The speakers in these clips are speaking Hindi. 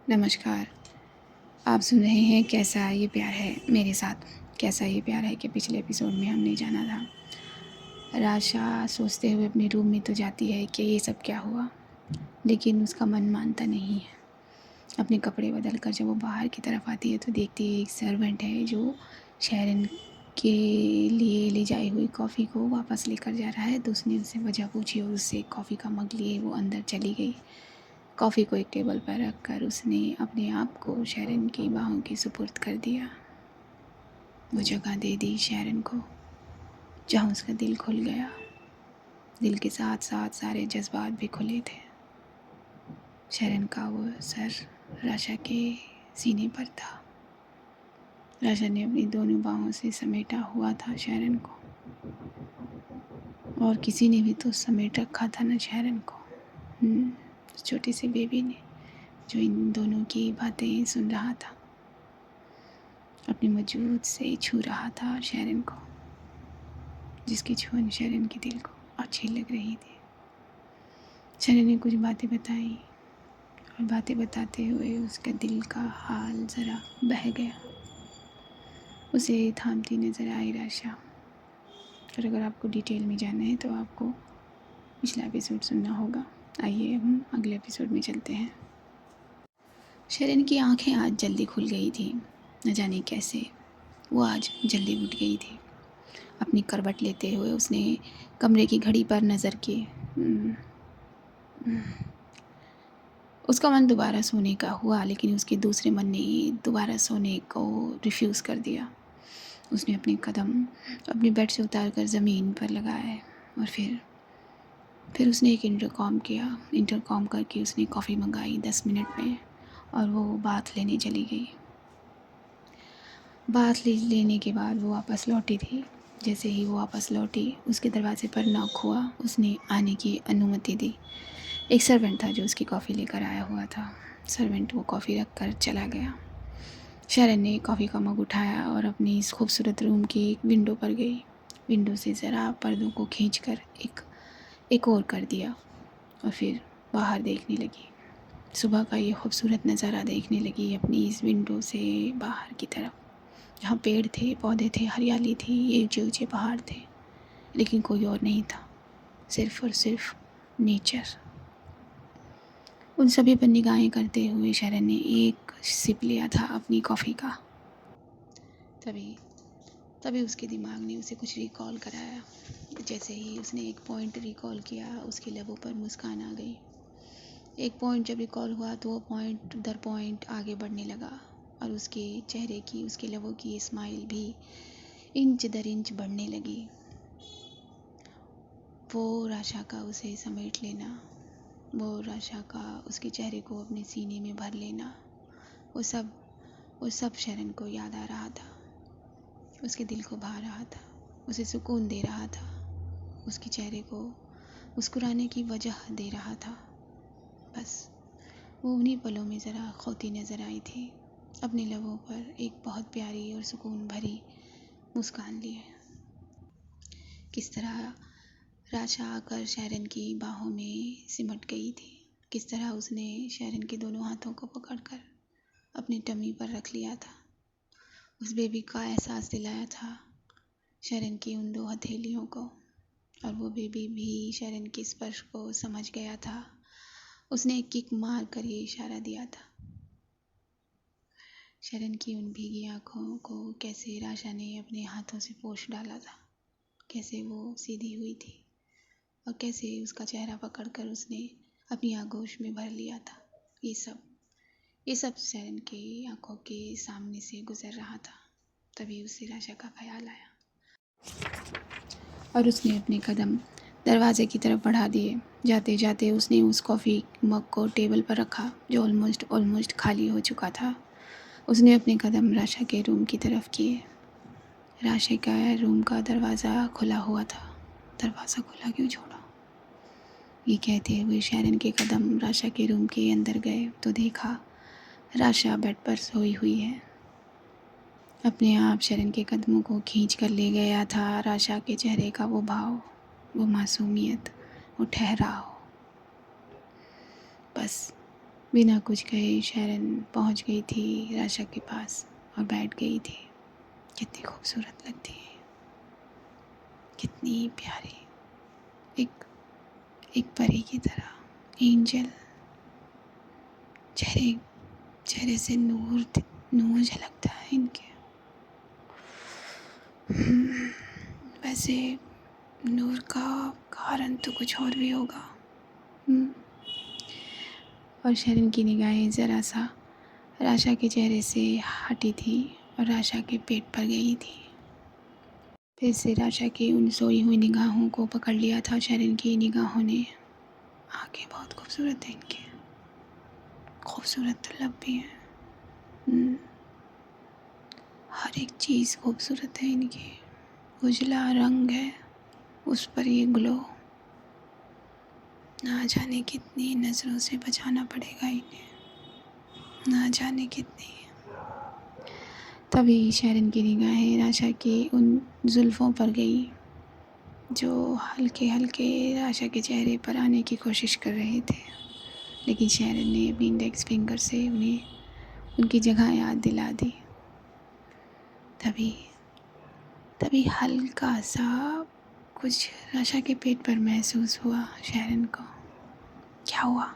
नमस्कार। आप सुन रहे हैं कैसा ये प्यार है मेरे साथ। कैसा ये प्यार है कि पिछले एपिसोड में हमने जाना था। राशा सोचते हुए अपने रूम में तो जाती है कि ये सब क्या हुआ, लेकिन उसका मन मानता नहीं है। अपने कपड़े बदल कर जब वो बाहर की तरफ आती है तो देखती है एक सर्वेंट है जो शैरन के लिए ले जाई हुई कॉफ़ी को वापस लेकर जा रहा है। तो उसने उससे वजह पूछी और उससे कॉफ़ी का मग लिए वो अंदर चली गई। कॉफ़ी को एक टेबल पर रखकर उसने अपने आप को शैरन की बाहों के सुपुर्द कर दिया। वो जगह दे दी शैरन को जहाँ उसका दिल खुल गया। दिल के साथ साथ सारे जज्बात भी खुले थे। शैरन का वो सर राशा के सीने पर था। राशा ने अपनी दोनों बाहों से समेटा हुआ था शैरन को, और किसी ने भी तो समेट रखा था ना शैरन को। उस छोटी सी बेबी ने जो इन दोनों की बातें सुन रहा था, अपने वजूद से छू रहा था शैरन को, जिसकी छुअन शैरन के दिल को अच्छी लग रही थी। शैरन ने कुछ बातें बताई और बातें बताते हुए उसका दिल का हाल ज़रा बह गया। उसे थामती नज़र आई राशा। और अगर आपको डिटेल में जानना है तो आपको पिछला एपिसोड सुनना होगा। आइए हम अगले एपिसोड में चलते हैं। शैरन की आंखें आज जल्दी खुल गई थी, न जाने कैसे। वो आज जल्दी उठ गई थी। अपनी करवट लेते हुए उसने कमरे की घड़ी पर नज़र की। उसका मन दोबारा सोने का हुआ, लेकिन उसके दूसरे मन ने दोबारा सोने को रिफ्यूज़ कर दिया। उसने अपने कदम अपने बेड से उतार कर ज़मीन पर लगाए और फिर उसने एक इंटरकॉम किया। इंटरकॉम करके उसने कॉफ़ी मंगाई 10 मिनट में, और वो बाथ लेने चली गई। बाथ लेने के बाद वो वापस लौटी थी। जैसे ही वो वापस लौटी उसके दरवाजे पर नॉक हुआ। उसने आने की अनुमति दी। एक सर्वेंट था जो उसकी कॉफ़ी लेकर आया हुआ था। सर्वेंट वो कॉफ़ी रख कर चला गया। शैरन ने कॉफ़ी का मग उठाया और अपनी इस खूबसूरत रूम की एक विंडो पर गई। विंडो से ज़रा पर्दों को खींचकर एक और कर दिया और फिर बाहर देखने लगी। सुबह का ये खूबसूरत नज़ारा देखने लगी अपनी इस विंडो से बाहर की तरफ, जहाँ पेड़ थे, पौधे थे, हरियाली थी, ऊंचे ऊंचे पहाड़ थे, लेकिन कोई और नहीं था, सिर्फ और सिर्फ नेचर। उन सभी पर निगाहें करते हुए शैरन ने एक सिप लिया था अपनी कॉफ़ी का। तभी तभी उसके दिमाग ने उसे कुछ रिकॉल कराया। जैसे ही उसने एक पॉइंट रिकॉल किया, उसके लबों पर मुस्कान आ गई। एक पॉइंट जब रिकॉल हुआ तो वो पॉइंट दर पॉइंट आगे बढ़ने लगा, और उसके चेहरे की, उसके लबों की स्माइल भी इंच दर इंच बढ़ने लगी। वो राशा का उसे समेट लेना, वो राशा का उसके चेहरे को अपने सीने में भर लेना, वो सब शैरन को याद आ रहा था। उसके दिल को भा रहा था, उसे सुकून दे रहा था, उसके चेहरे को मुस्कुराने की वजह दे रहा था। बस वो उन्हीं पलों में ज़रा खोती नज़र आई थी, अपने लबों पर एक बहुत प्यारी और सुकून भरी मुस्कान लिए। किस तरह राशा आकर शैरन की बाहों में सिमट गई थी। किस तरह उसने शैरन के दोनों हाथों को पकड़कर अपनी टमी पर रख लिया था। उस बेबी का एहसास दिलाया था शैरन की उन दो हथेलियों को, और वो बेबी भी शैरन के स्पर्श को समझ गया था। उसने एक किक मार कर ये इशारा दिया था। शैरन की उन भीगी आँखों को कैसे राशा ने अपने हाथों से पोंछ डाला था, कैसे वो सीधी हुई थी, और कैसे उसका चेहरा पकड़कर उसने अपनी आगोश में भर लिया था। ये सब शैरन की आंखों के सामने से गुजर रहा था। तभी उसे राशा का ख्याल आया और उसने अपने कदम दरवाजे की तरफ बढ़ा दिए। जाते जाते उसने उस कॉफ़ी मग को टेबल पर रखा जो ऑलमोस्ट खाली हो चुका था। उसने अपने कदम राशा के रूम की तरफ किए। राशा का रूम का दरवाज़ा खुला हुआ था। दरवाज़ा खुला क्यों छोड़ा? ये कहते हुए शैरन के कदम राशा के रूम के अंदर गए तो देखा राशा बेड पर सोई हुई है। अपने आप शैरन के कदमों को खींच कर ले गया था राशा के चेहरे का वो भाव, वो मासूमियत, वो ठहराव। बस बिना कुछ कहे शरण पहुंच गई थी राशा के पास और बैठ गई थी। कितनी खूबसूरत लगती है, कितनी प्यारी, एक एक परी की तरह, एंजल। चेहरे चेहरे से नूर झलकता है इनके। वैसे नूर का कारण तो कुछ और भी होगा। और शरण की निगाहें ज़रा सा राशा के चेहरे से हटी थी और राशा के पेट पर गई थी। फिर से राशा की उन सोई हुई निगाहों को पकड़ लिया था शरण की निगाहों ने। आंखें बहुत खूबसूरत हैं इनकी, खूबसूरत तो लब भी हैं। हर एक चीज़ खूबसूरत है इनकी। उजला रंग है, उस पर ये ग्लो। ना जाने कितनी नज़रों से बचाना पड़ेगा इन्हें, ना जाने कितनी। तभी शरण की निगाहें राशा की उन जुल्फ़ों पर गई जो हल्के हल्के राशा के चेहरे पर आने की कोशिश कर रहे थे, लेकिन शरण ने अपनी इंडेक्स फिंगर से उन्हें उनकी जगह याद दिला दी। तभी हल्का सा कुछ राशा के पेट पर महसूस हुआ शरण को। क्या हुआ?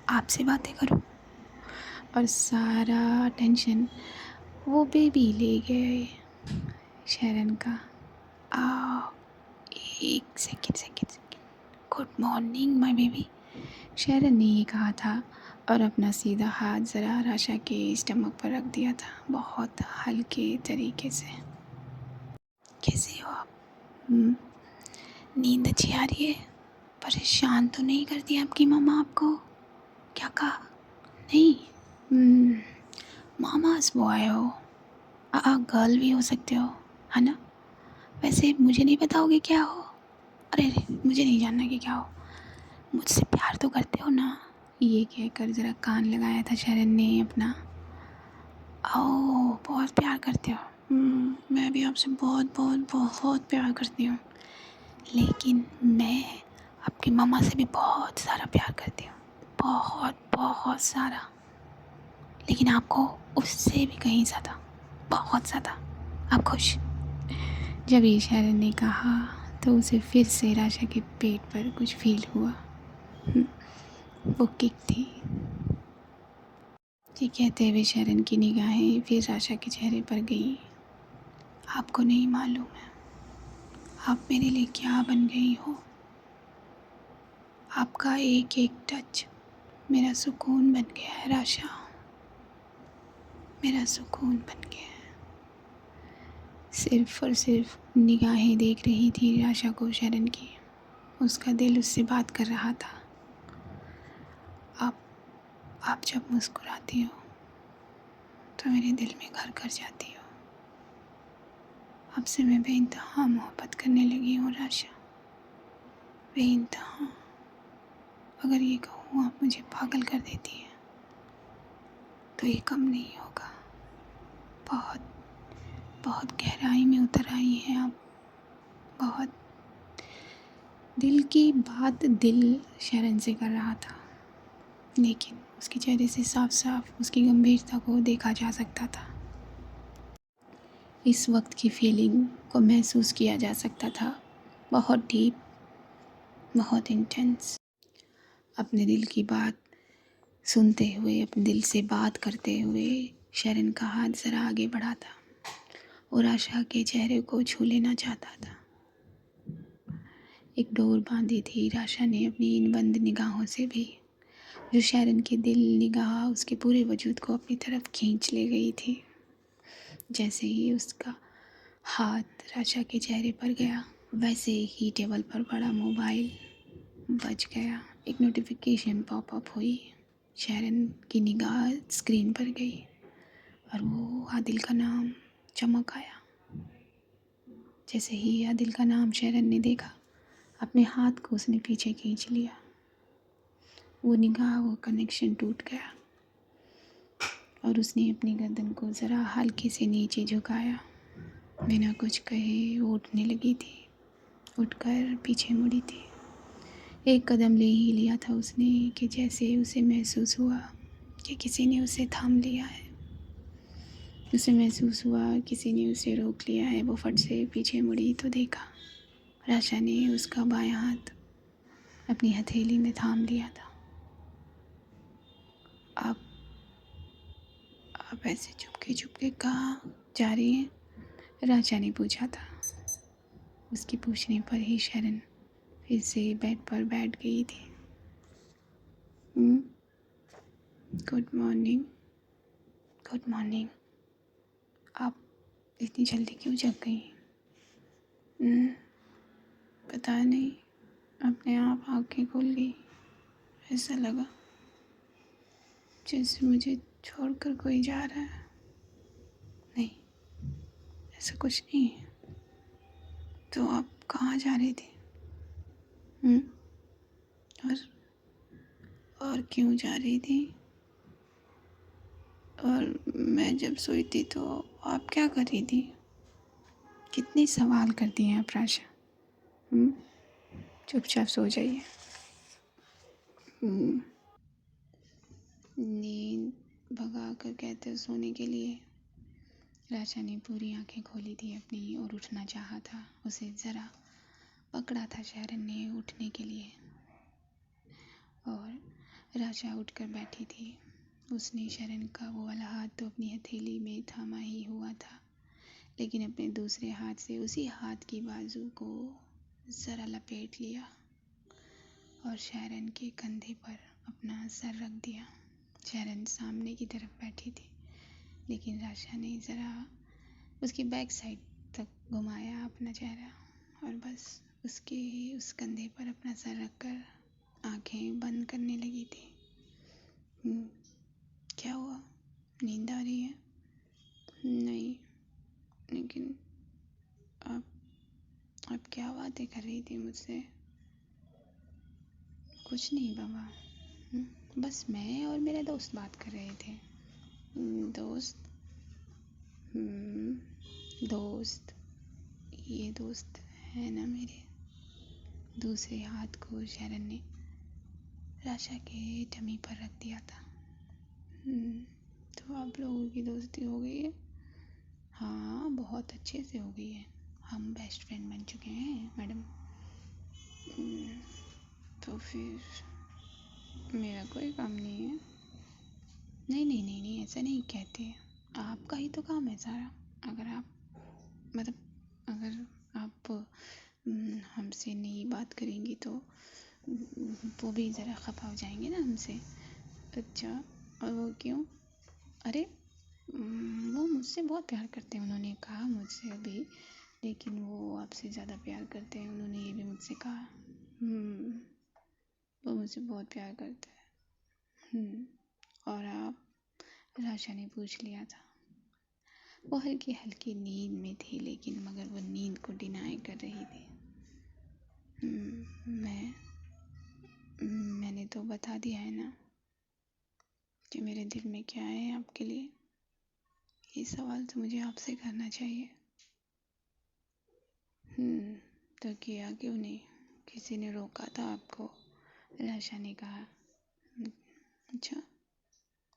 आपसे बातें करूं? और सारा टेंशन वो बेबी ले गए शरण का। आ एक second. Good morning my baby, शरण ने ये कहा था और अपना सीधा हाथ ज़रा राशा के स्टमक पर रख दिया था, बहुत हल्के तरीके से। कैसे हो आप? नींद अच्छी आ रही है? परेशान तो नहीं कर दिया आपकी मम्मा आपको? क्या कहा? नहीं, मामास बॉय हो, गर्ल भी हो सकते हो, है ना? वैसे मुझे नहीं बताओगे क्या हो? अरे मुझे नहीं जानना कि क्या हो, मुझसे प्यार तो करते हो ना? ये कहकर ज़रा कान लगाया था शरण ने अपना। ओह बहुत प्यार करते हो। मैं भी आपसे बहुत बहुत बहुत प्यार करती हूँ, लेकिन मैं आपकी मम्मा से भी बहुत सारा प्यार करती हूँ, बहुत बहुत सारा, लेकिन आपको उससे भी कहीं ज़्यादा, बहुत ज़्यादा। आप खुश? जब ये शरण ने कहा तो उसे फिर से राशा के पेट पर कुछ फील हुआ। वो किक थी। ये कहते हुए शरण की निगाहें फिर राशा के चेहरे पर गई। आपको नहीं मालूम है आप मेरे लिए क्या बन गई हो। आपका एक एक टच मेरा सुकून बन गया है राशा, मेरा सुकून बन गया है। सिर्फ और सिर्फ निगाहें देख रही थी राशा को शरण की, उसका दिल उससे बात कर रहा था। आप जब मुस्कुराती हो तो मेरे दिल में घर कर जाती हो। आपसे मैं बेइंतहा मोहब्बत करने लगी हूँ राशा, बेइंतहा। अगर ये कहूँ आप मुझे पागल कर देती हैं तो ये कम नहीं होगा। बहुत बहुत गहराई में उतर आई हैं आप, बहुत। दिल की बात दिल शरण से कर रहा था, लेकिन उसके चेहरे से साफ साफ उसकी गंभीरता को देखा जा सकता था। इस वक्त की फीलिंग को महसूस किया जा सकता था, बहुत डीप, बहुत इंटेंस। अपने दिल की बात सुनते हुए, अपने दिल से बात करते हुए शरण का हाथ ज़रा आगे बढ़ा था और आशा के चेहरे को छू लेना चाहता था। एक डोर बांधी थी राशा ने अपनी इन बंद निगाहों से भी, जो शरण की दिल निगाह उसके पूरे वजूद को अपनी तरफ खींच ले गई थी। जैसे ही उसका हाथ राशा के चेहरे पर गया, वैसे ही टेबल पर पड़ा मोबाइल बज गया। एक नोटिफिकेशन पॉपअप हुई, शरण की निगाह स्क्रीन पर गई और वो आदिल का नाम चमक आया। जैसे ही आदिल का नाम शरण ने देखा, अपने हाथ को उसने पीछे खींच लिया। वो निगाह, वो कनेक्शन टूट गया और उसने अपनी गर्दन को ज़रा हल्के से नीचे झुकाया। बिना कुछ कहे वो उठने लगी थी, उठकर पीछे मुड़ी थी। एक कदम ले ही लिया था उसने कि जैसे उसे महसूस हुआ कि किसी ने उसे थाम लिया है। उसे महसूस हुआ किसी ने उसे रोक लिया है। वो फट से पीछे मुड़ी तो देखा राशा ने उसका बायां हाथ अपनी हथेली में थाम लिया था। आप ऐसे चुपके चुपके कहाँ जा रही हैं? राशा ने पूछा था। उसके पूछने पर ही शरण फिर से बेड पर बैठ गई थी। Good morning. Good morning. आप इतनी जल्दी क्यों जग गई? पता नहीं, अपने आप आंखें खुल गई। ऐसा लगा जैसे मुझे छोड़कर कोई जा रहा है। नहीं, ऐसा कुछ नहीं है। तो आप कहाँ जा रही थी? और क्यों जा रही थी? और मैं जब सोई थी तो आप क्या कर रही थी? कितने सवाल करती हैं आप राशा। चुपचाप सो जाइए। नींद भगा कर कहते हो सोने के लिए। राशा ने पूरी आंखें खोली थी अपनी और उठना चाहा था। उसे ज़रा पकड़ा था शरण ने उठने के लिए और राशा उठकर बैठी थी। उसने शरण का वो वाला हाथ तो अपनी हथेली में थामा ही हुआ था, लेकिन अपने दूसरे हाथ से उसी हाथ की बाजू को ज़रा लपेट लिया और शरण के कंधे पर अपना सर रख दिया। शरण सामने की तरफ बैठी थी, लेकिन राशा ने ज़रा उसकी बैक साइड तक घुमाया अपना चेहरा और बस उसके उस कंधे पर अपना सर रखकर आंखें बंद करने लगी थी। क्या हुआ? नींद आ रही है? नहीं, लेकिन आप क्या बातें कर रही थी मुझसे? कुछ नहीं बाबा, बस मैं और मेरा दोस्त बात कर रहे थे। दोस्त? दोस्त, ये दोस्त है ना मेरे। दूसरे हाथ को शरण ने राशा के टमी पर रख दिया था। तो आप लोगों की दोस्ती हो गई है? हाँ, बहुत अच्छे से हो गई है। हम बेस्ट फ्रेंड बन चुके हैं मैडम। तो फिर मेरा कोई काम नहीं है? नहीं नहीं नहीं नहीं, ऐसा नहीं कहते। आपका ही तो काम है सारा। अगर आप हमसे नहीं बात करेंगी तो वो भी ज़रा खफा हो जाएंगे ना हमसे। अच्छा, और वो क्यों? अरे वो मुझसे बहुत प्यार करते हैं। उन्होंने कहा मुझसे अभी, लेकिन वो आपसे ज़्यादा प्यार करते हैं। उन्होंने ये भी मुझसे कहा। वो मुझसे बहुत प्यार करते हैं। और आप? राशा ने पूछ लिया था। वो हल्की हल्की नींद में थी, लेकिन मगर वो नींद को डिनाई कर रही थी। मैंने तो बता दिया है ना कि मेरे दिल में क्या है आपके लिए। ये सवाल तो मुझे आपसे करना चाहिए। तो किया क्यों नहीं? किसी ने रोका था आपको? राशा ने कहा। अच्छा,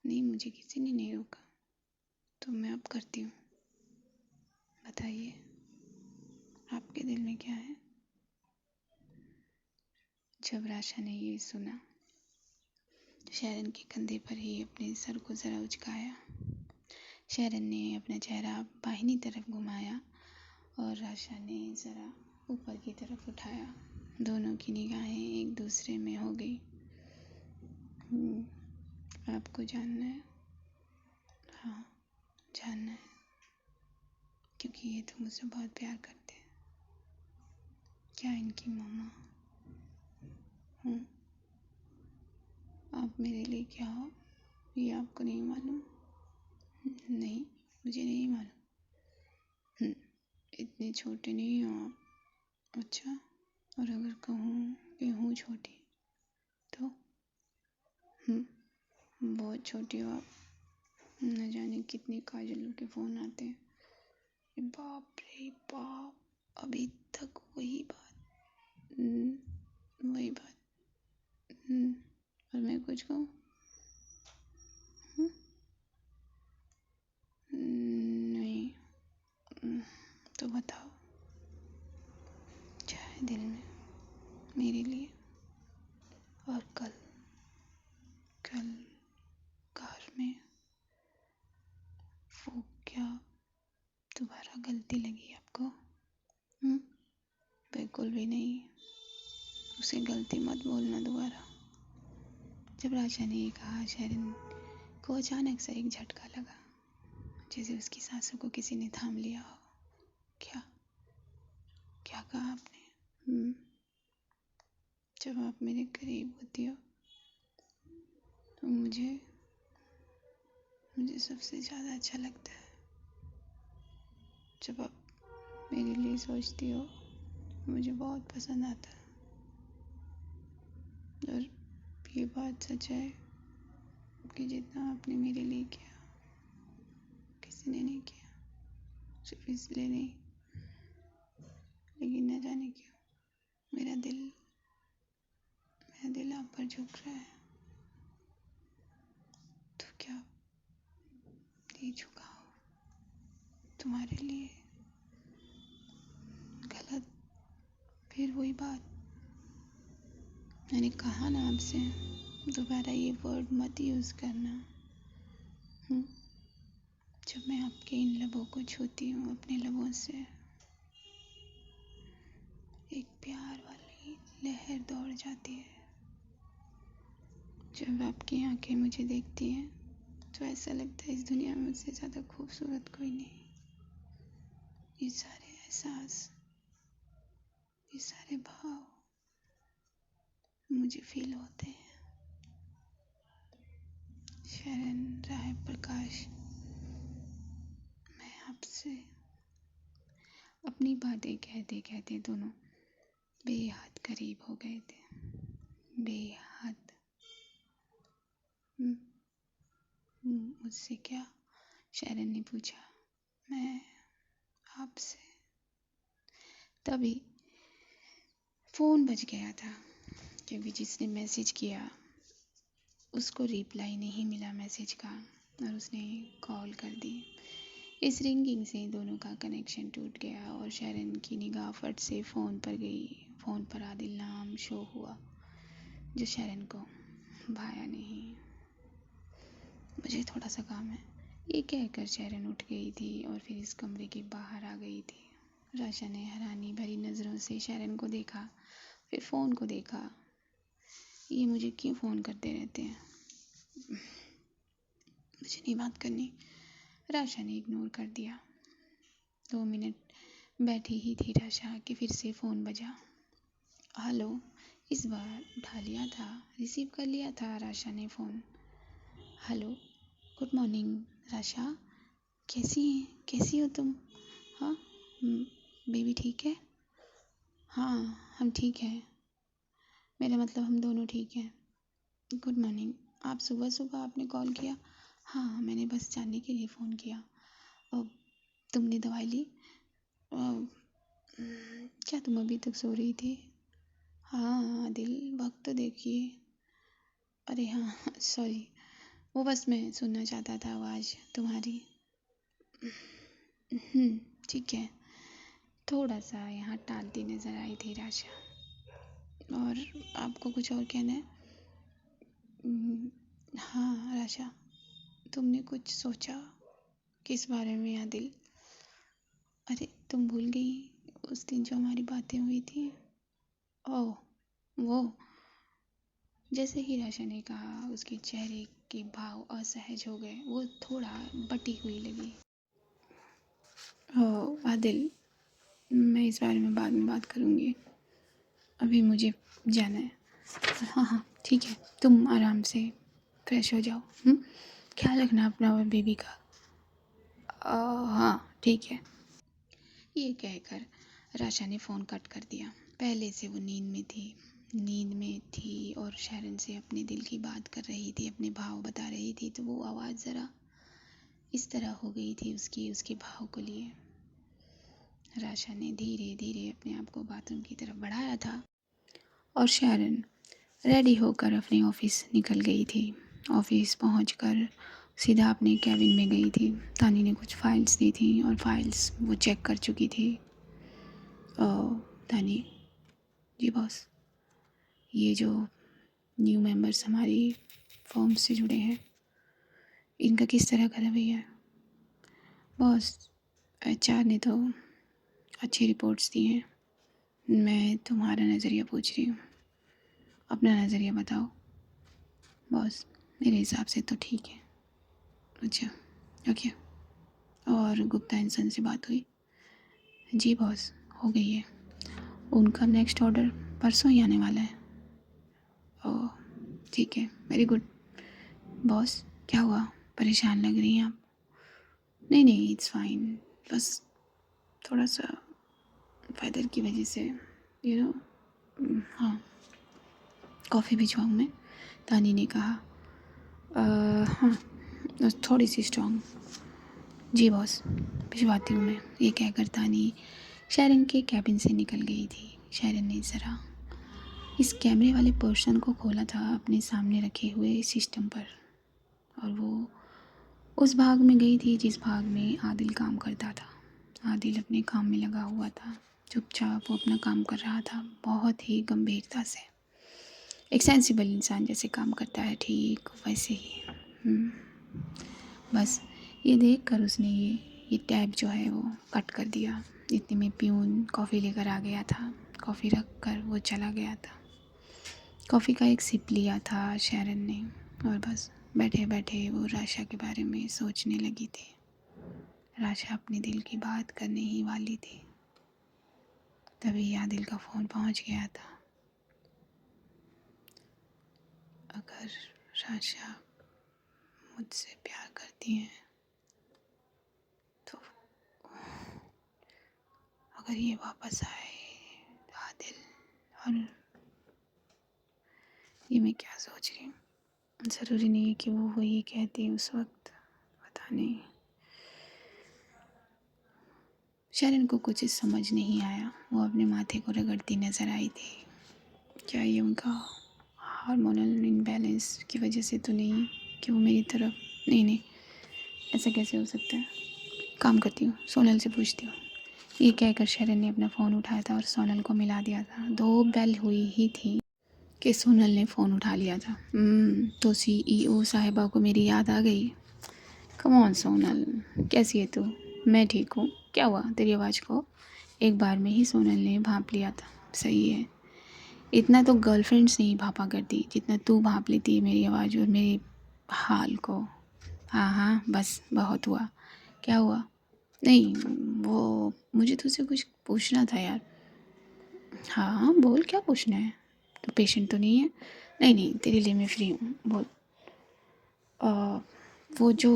नहीं, मुझे किसी ने नहीं रोका। तो मैं अब करती हूँ। बताइए, आपके दिल में क्या है? जब राशा ने ये सुना, शरण के कंधे पर ही अपने सर को ज़रा उचकाया। शरण ने अपना चेहरा बाहिनी तरफ घुमाया और राशा ने ज़रा ऊपर की तरफ उठाया। दोनों की निगाहें एक दूसरे में हो गई। आपको जानना है? हाँ, जानना है, क्योंकि ये तो मुझसे बहुत प्यार करते हैं। क्या इनकी मम्मा? आप मेरे लिए क्या हो, ये आपको नहीं मालूम? नहीं, मुझे नहीं मालूम। इतने छोटे नहीं हो आप। अच्छा, और अगर कहूँ कि हूँ छोटी तो? बहुत छोटी हो आप। न जाने कितने काजलों के फ़ोन आते हैं। बाप रे बाप, अभी तक वही बात। वही बात। और मैं कुछ कहूँ? गलती लगी आपको? हम्म? बिल्कुल भी नहीं। उसे गलती मत बोलना दोबारा। जब राशा ने ये कहा, शरण को अचानक सा एक झटका लगा, जैसे उसकी सांसों को किसी ने थाम लिया हो। क्या क्या कहा आपने? जब आप मेरे करीब होती हो तो मुझे सबसे ज़्यादा अच्छा लगता है। जब आप मेरे लिए सोचती हो मुझे बहुत पसंद आता है। और ये बात सच है कि जितना आपने मेरे लिए किया किसी ने नहीं किया। सिर्फ इसलिए नहीं, लेकिन न जाने क्यों मेरा दिल आप पर झुक रहा है। तो क्या दिल झुका हो तुम्हारे लिए? गलत? फिर वही बात, मैंने कहा ना आपसे, दोबारा ये वर्ड मत यूज़ करना। जब मैं आपके इन लबों को छूती हूँ अपने लबों से, एक प्यार वाली लहर दौड़ जाती है। जब आपकी आंखें मुझे देखती हैं तो ऐसा लगता है इस दुनिया में मुझसे ज़्यादा खूबसूरत कोई नहीं। ये सारे एहसास, ये सारे भाव मुझे फील होते हैं। शरण राय प्रकाश, मैं आपसे अपनी बातें कहते कहते दोनों बेहद करीब हो गए थे। बेहद। मुझसे क्या? शरण ने पूछा। मैं आपसे। तभी फ़ोन बज गया था, क्योंकि जिसने मैसेज किया उसको रिप्लाई नहीं मिला मैसेज का, और उसने कॉल कर दी। इस रिंगिंग से दोनों का कनेक्शन टूट गया और शरण की निगाह फट से फ़ोन पर गई। फ़ोन पर आदिल नाम शो हुआ, जो शरण को भाया नहीं। मुझे थोड़ा सा काम है, ये कहकर शरण उठ गई थी और फिर इस कमरे के बाहर आ गई थी। राशा ने हैरानी भरी नज़रों से शरण को देखा, फिर फ़ोन को देखा। ये मुझे क्यों फ़ोन करते रहते हैं? मुझे नहीं बात करनी। राशा ने इग्नोर कर दिया। 2 मिनट बैठी ही थी राशा कि फिर से फ़ोन बजा। हेलो। इस बार उठा लिया था, रिसीव कर लिया था राशा ने phone. Hello, good morning Rasha, कैसी हो तुम? हाँ, बेबी ठीक है? हाँ, हम ठीक हैं। मेरा मतलब हम दोनों ठीक हैं। Good morning. आप सुबह सुबह आपने कॉल किया? हाँ, मैंने बस जानने के लिए फ़ोन किया। तुमने दवाई ली? क्या तुम अभी तक सो रही थी? हाँ दिल, वक्त तो देखिए। अरे हाँ, सॉरी, वो बस मैं सुनना चाहता था आवाज़ तुम्हारी। ठीक है। थोड़ा सा यहाँ टालती नज़र आई थी राशा। और आपको कुछ और कहना है? हाँ राशा, तुमने कुछ सोचा? किस बारे में आदिल? अरे तुम भूल गई उस दिन जो हमारी बातें हुई थी? ओह, वो। जैसे ही राशा ने कहा उसके चेहरे के भाव असहज हो गए। वो थोड़ा बटी हुई लगी। ओह आदिल, मैं इस बारे में बाद में बात करूँगी, अभी मुझे जाना है। हाँ हाँ ठीक है, तुम आराम से फ्रेश हो जाओ। ख्याल रखना अपना और बेबी का। हाँ ठीक है। ये कहकर राशा ने फ़ोन कट कर दिया। पहले से वो नींद में थी और शरण से अपने दिल की बात कर रही थी, अपने भाव बता रही थी, तो वो आवाज़ ज़रा इस तरह हो गई थी उसके भाव को लिए। राशा ने धीरे धीरे अपने आप को बाथरूम की तरफ बढ़ाया था और शरण रेडी होकर अपने ऑफिस निकल गई थी। ऑफिस पहुंचकर सीधा अपने कैबिन में गई थी। तानी ने कुछ फाइल्स दी थी और फाइल्स वो चेक कर चुकी थी। तानी जी बॉस, ये जो न्यू मेंबर्स हमारी फर्म से जुड़े हैं, इनका किस तरह का रवैया है? बॉस एचआर ने तो अच्छी रिपोर्ट्स दी हैं, मैं तुम्हारा नज़रिया पूछ रही हूँ, अपना नज़रिया बताओ बॉस। मेरे हिसाब से तो ठीक है। अच्छा, ओके। और गुप्ता एंड सन से बात हुई? जी बॉस, हो गई है। उनका नेक्स्ट ऑर्डर परसों ही आने वाला है। ओह ठीक है, वेरी गुड। बॉस क्या हुआ, परेशान लग रही हैं आप? नहीं नहीं, इट्स फाइन, बस थोड़ा सा वेदर की वजह से यू नो। हाँ, कॉफ़ी भिजवाऊँ मैं? तानी ने कहा। हाँ, थोड़ी सी स्ट्रॉन्ग। जी बॉस, भिजवाती हूँ मैं। ये कहकर तानी शैरन के कैबिन से निकल गई थी। शैरन ने ज़रा इस कैमरे वाले पोर्शन को खोला था अपने सामने रखे हुए सिस्टम पर, और वो उस भाग में गई थी जिस भाग में आदिल काम करता था। आदिल अपने काम में लगा हुआ था, चुपचाप वो अपना काम कर रहा था, बहुत ही गंभीरता से। एक सेंसिबल इंसान जैसे काम करता है, ठीक वैसे ही। बस ये देख कर उसने ये टैब जो है वो कट कर दिया। इतने में प्यून कॉफ़ी लेकर आ गया था। कॉफ़ी रख कर वो चला गया था। कॉफ़ी का एक सिप लिया था शैरन ने, और बस बैठे बैठे वो राशा के बारे में सोचने लगी थी। राशा अपने दिल की बात करने ही वाली थी, तभी आदिल का फ़ोन पहुंच गया था। अगर राशा मुझसे प्यार करती हैं तो अगर ये वापस आए आदिल, और ये मैं क्या सोच रही हूँ, ज़रूरी नहीं है कि वो ये कहती उस वक्त, पता नहीं। शैरन को कुछ समझ नहीं आया। वो अपने माथे को रगड़ती नज़र आई थी। क्या ये उनका हार्मोनल इम्बैलेंस की वजह से तो नहीं कि वो मेरी तरफ, नहीं नहीं, ऐसा कैसे हो सकता है। काम करती हूँ, सोनल से पूछती हूँ। ये कहकर शैरन ने अपना फ़ोन उठाया था और सोनल को मिला दिया था। 2 बेल हुई ही थी कि सोनल ने फ़ोन उठा लिया था। तो सीईओ साहिबा को मेरी याद आ गई। कम ऑन सोनल, कैसी है तू? मैं ठीक हूँ। क्या हुआ तेरी आवाज़ को? एक बार में ही सोनल ने भांप लिया था। सही है, इतना तो गर्लफ्रेंड्स नहीं भापा करती जितना तू भांप लेती है मेरी आवाज़ और मेरे हाल को। हाँ हाँ, बस बहुत हुआ। क्या हुआ? नहीं, वो मुझे तुझसे कुछ पूछना था यार। हाँ हाँ बोल, क्या पूछना है? तो पेशेंट तो नहीं है? नहीं नहीं, तेरे लिए मैं फ्री हूँ, बोल। अ, वो जो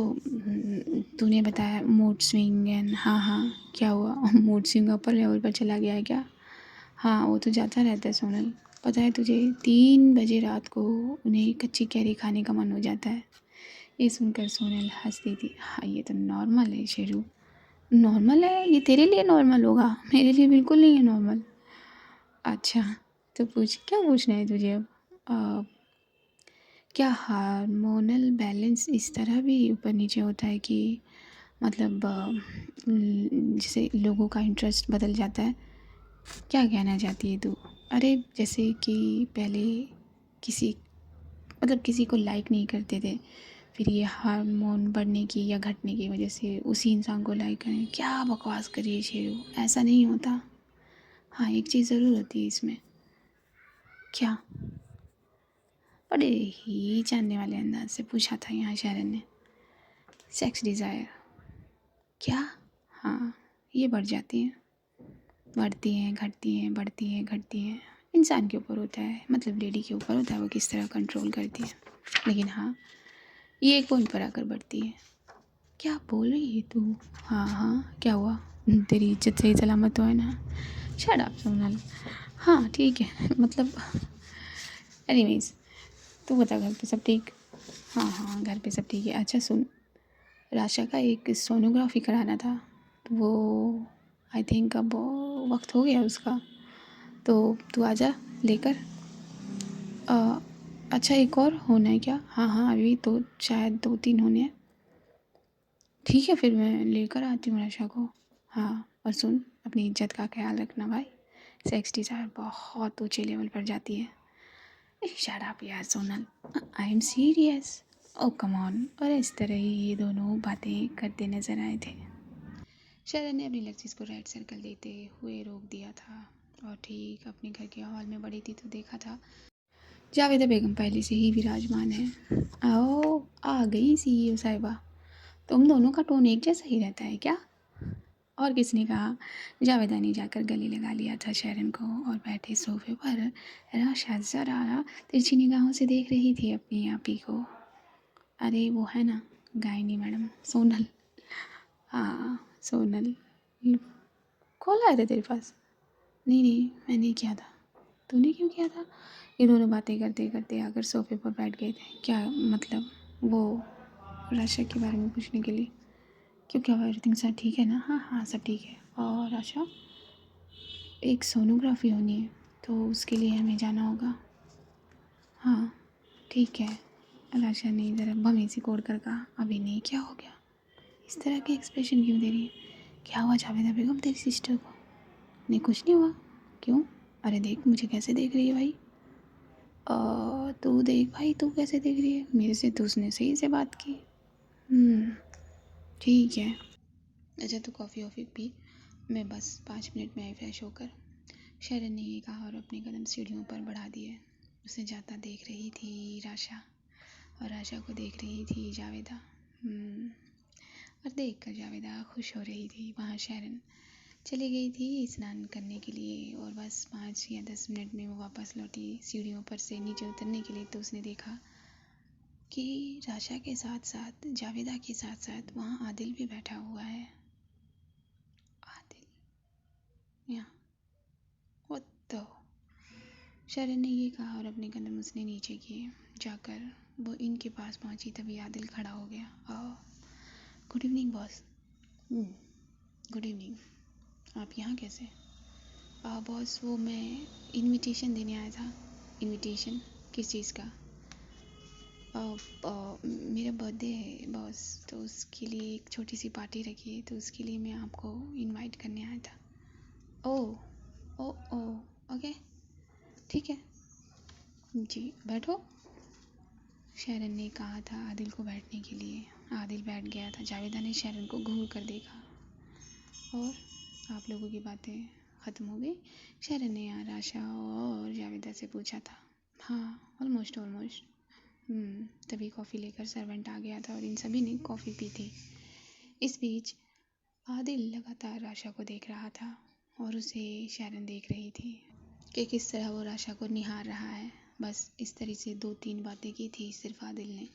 तूने बताया मूड स्विंग एंड, हाँ हाँ क्या हुआ? मूड स्विंग अपर लेवल पर चला गया है क्या? हाँ वो तो जाता रहता है सोनल। पता है तुझे, 3 बजे रात को उन्हें कच्ची कैरी खाने का मन हो जाता है। ये सुनकर सोनल हंसती थी। हाँ ये तो नॉर्मल है शेरू, नॉर्मल है ये, तेरे लिए नॉर्मल होगा, मेरे लिए बिल्कुल नहीं है नॉर्मल। अच्छा तो पूछ, क्या पूछना है तुझे अब? अ, क्या हार्मोनल बैलेंस इस तरह भी ऊपर नीचे होता है कि मतलब जैसे लोगों का इंटरेस्ट बदल जाता है? क्या कहना चाहती है तू? अरे जैसे कि पहले किसी, मतलब किसी को लाइक नहीं करते थे, फिर ये हार्मोन बढ़ने की या घटने की वजह से उसी इंसान को लाइक करें। क्या बकवास करिए शेरू, ऐसा नहीं होता। हाँ एक चीज़ ज़रूर होती है इसमें। क्या? बड़े ही जानने वाले अंदाज से पूछा था यहाँ शरण ने। Sex desire. क्या? हाँ ये बढ़ जाती हैं, बढ़ती हैं घटती हैं, बढ़ती हैं घटती हैं। इंसान के ऊपर होता है, मतलब लेडी के ऊपर होता है वो किस तरह कंट्रोल करती है। लेकिन हाँ ये एक पॉइंट पर आकर बढ़ती है। क्या बोल रही है तू? हाँ हाँ क्या हुआ? तेरी इज्जत सही सलामत तो है ना? Shut up Sonal. हाँ ठीक है मतलब, एनीवेज तू बता, घर पे सब ठीक? हाँ हाँ घर पे सब ठीक है। अच्छा सुन, राशा का एक सोनोग्राफी कराना था, तो वो आई थिंक अब वक्त हो गया उसका, तो तू आजा लेकर। अच्छा एक और होना है क्या? हाँ हाँ अभी तो शायद 2-3 होने हैं। ठीक है फिर मैं लेकर आती हूँ राशा को। हाँ और सुन, अपनी इज्जत का ख्याल रखना भाई, सेक्स डिज़ायर बहुत ऊंचे लेवल पर जाती है। शट अप यार Sonal, I am serious. Oh come on. और इस तरह ही ये दोनों बातें करते नजर आए थे। शरण ने अपनी लक्ष्य को रेड सर्कल देते हुए रोक दिया था और ठीक अपने घर के हॉल में बढ़ी थी तो देखा था जावेदा बेगम पहले से ही विराजमान है। आओ, आ गई सीईओ साहिबा। तुम दोनों का टोन एक जैसा ही रहता है क्या? और किसने कहा? जावेदा ने जाकर गले लगा लिया था शरण को और बैठे सोफे पर राशा जरा तिरछी निगाहों से देख रही थी अपनी आप ही को। अरे वो है ना गायनी मैडम, सोनल। हाँ सोनल, कॉल आया था तेरे पास? नहीं नहीं, मैंने किया था। तूने क्यों किया था? ये दोनों बातें करते करते आकर सोफे पर बैठ गए थे। क्या मतलब? वो राशा के बारे में पूछने के लिए। क्यों, क्या एवरीथिंग सब ठीक है ना? हाँ हाँ सब ठीक है। और राशा, एक सोनोग्राफी होनी है तो उसके लिए हमें जाना होगा। हाँ ठीक है। राशा ने ज़रा भमी से कोड़ कर कहा। अभी नहीं, क्या हो गया? इस तरह के एक्सप्रेशन क्यों दे रही है? क्या हुआ जावेदा बेगम तेरी सिस्टर को? नहीं कुछ नहीं हुआ। क्यों? अरे देख मुझे कैसे देख रही है भाई। तू देख भाई, तू कैसे देख रही है? मेरे से तो उसने सही से बात की। ठीक है। अच्छा तो कॉफ़ी वॉफ़ी पी, मैं बस 5 मिनट में आई फ्रेश होकर। शरण ने ये कहा और अपने कदम सीढ़ियों पर बढ़ा दिए। उसे जाता देख रही थी राशा और राशा को देख रही थी जावेदा। और देखकर जावेदा खुश हो रही थी। वहाँ शरण चली गई थी स्नान करने के लिए और बस 5 या 10 मिनट में वो वापस लौटी सीढ़ियों पर से नीचे उतरने के लिए। तो उसने देखा कि राशा के साथ साथ जावेदा के साथ साथ वहाँ आदिल भी बैठा हुआ है। आदिल यहाँ, वो तो शरण ने ये कहा और अपने कदम उसने नीचे किए। जाकर वो इनके पास पहुंची तभी आदिल खड़ा हो गया। Good evening boss. Good evening. आप यहाँ कैसे? बॉस वो मैं इनविटेशन देने आया था। इनविटेशन किस चीज़ का? मेरा बर्थडे है बॉस, तो उसके लिए एक छोटी सी पार्टी रखी है, तो उसके लिए मैं आपको इनवाइट करने आया था। ओह ओह ओके ठीक है जी, बैठो। शरण ने कहा था आदिल को बैठने के लिए। आदिल बैठ गया था। जावेदा ने शरण को घूर कर देखा। और आप लोगों की बातें ख़त्म हो गई? शरण ने आशा और जावेदा से पूछा था। हाँ ऑलमोस्ट ऑलमोस्ट। तभी कॉफ़ी लेकर सर्वेंट आ गया था और इन सभी ने कॉफ़ी पी थी। इस बीच आदिल लगातार आशा को देख रहा था और उसे शरण देख रही थी कि किस तरह वो राशा को निहार रहा है। बस इस तरह से 2-3 बातें की थी सिर्फ आदिल ने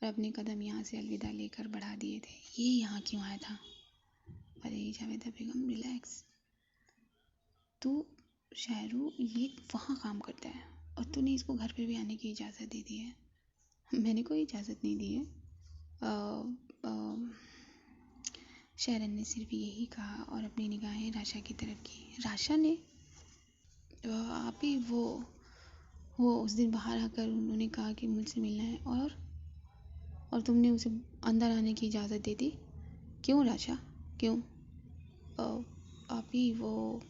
और अपने कदम यहाँ से अलविदा लेकर बढ़ा दिए थे। ये यहाँ क्यों आया था? अरे जावेदा बेगम रिलैक्स। तू शायरू ये वहाँ काम करता है और तूने इसको घर पे भी आने की इजाज़त दे दी है। मैंने कोई इजाज़त नहीं दी है। शरण ने सिर्फ यही कहा और अपनी निगाहें राशा की तरफ की। राशा ने आप ही वो उस दिन बाहर आकर उन्होंने कहा कि मुझसे मिलना है और तुमने उसे अंदर आने की इजाज़त दे दी। क्यों राशा क्यों? आप ही वो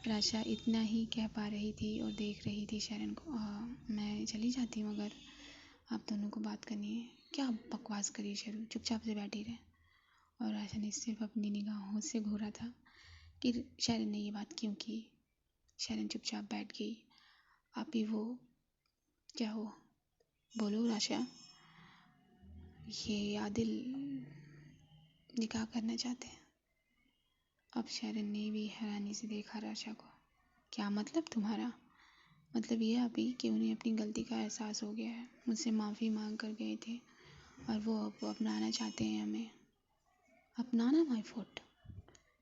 राशा इतना ही कह पा रही थी और देख रही थी शरण को। मैं चली जाती हूँ अगर आप दोनों को बात करनी है। क्या बकवास करी शरू, चुपचाप से बैठी रहे। और राशा ने सिर्फ अपनी निगाहों से घूरा था कि शरण ने ये बात क्यों की। शरण चुपचाप बैठ गई। आप ही वो क्या हो? बोलो राशा। ये आदिल निकाह करना चाहते हैं। अब शरण ने भी हैरानी से देखा राशा को। क्या मतलब तुम्हारा? मतलब ये अभी कि उन्हें अपनी गलती का एहसास हो गया है, मुझसे माफ़ी मांग कर गए थे और वो अब अपनाना चाहते हैं हमें। अपनाना माय फुट,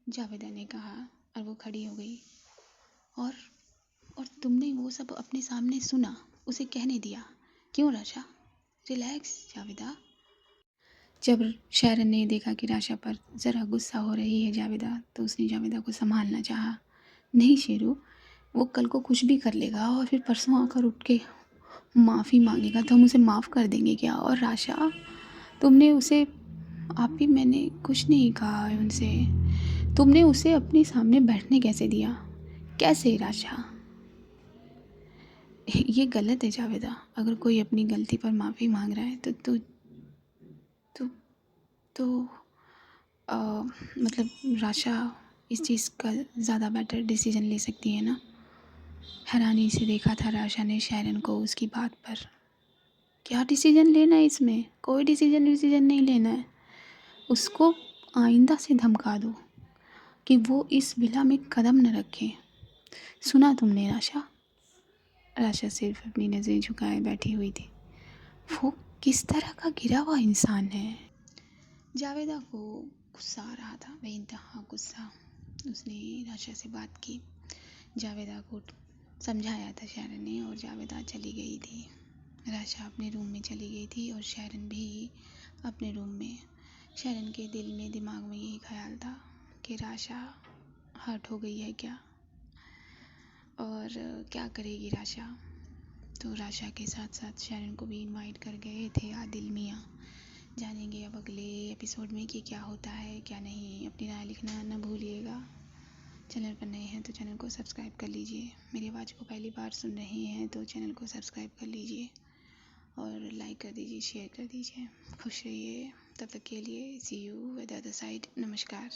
जावेदा ने कहा और वो खड़ी हो गई। और और तुमने वो सब अपने सामने सुना, उसे कहने दिया? क्यों राशा? रिलैक्स जावेदा। जब शरण ने देखा कि राशा पर ज़रा गुस्सा हो रही है जावेदा, तो उसने जावेदा को संभालना चाहा। नहीं शेरू, वो कल को कुछ भी कर लेगा और फिर परसों आकर उठ के माफ़ी मांगेगा तो हम उसे माफ़ कर देंगे क्या? और राशा, तुमने उसे आप ही मैंने कुछ नहीं कहा है उनसे। तुमने उसे अपने सामने बैठने कैसे दिया? कैसे राशा? ये गलत है जावेदा। अगर कोई अपनी गलती पर माफ़ी मांग रहा है तो तो मतलब राशा इस चीज़ का ज़्यादा बेटर डिसीजन ले सकती है ना। हैरानी से देखा था राशा ने शायरन को उसकी बात पर। क्या डिसीजन लेना है इसमें? कोई डिसीजन नहीं लेना है। उसको आइंदा से धमका दो कि वो इस विला में कदम न रखे। सुना तुमने राशा? राशा सिर्फ अपनी नज़रें झुकाए बैठी हुई थी। वो किस तरह का गिरा हुआ इंसान है। जावेदा को गुस्सा आ रहा था, बेइंतहा गुस्सा। उसने राशा से बात की, जावेदा को समझाया था शायरन ने, और जावेदा चली गई थी। राशा अपने रूम में चली गई थी और शायरन भी अपने रूम में। शायरन के दिल में दिमाग में यही ख्याल था कि राशा हर्ट हो गई है क्या, और क्या करेगी राशा। तो राशा के साथ साथ शायरन को भी इनवाइट कर गए थे आदिल मियाँ। जानेंगे अब अगले एपिसोड में कि क्या होता है क्या नहीं। अपनी राय लिखना न भूलिएगा। चैनल पर नए हैं तो चैनल को सब्सक्राइब कर लीजिए। मेरी आवाज़ को पहली बार सुन रहे हैं तो चैनल को सब्सक्राइब कर लीजिए और लाइक कर दीजिए, शेयर कर दीजिए। खुश रहिए। तब तक के लिए see you with the other side. नमस्कार।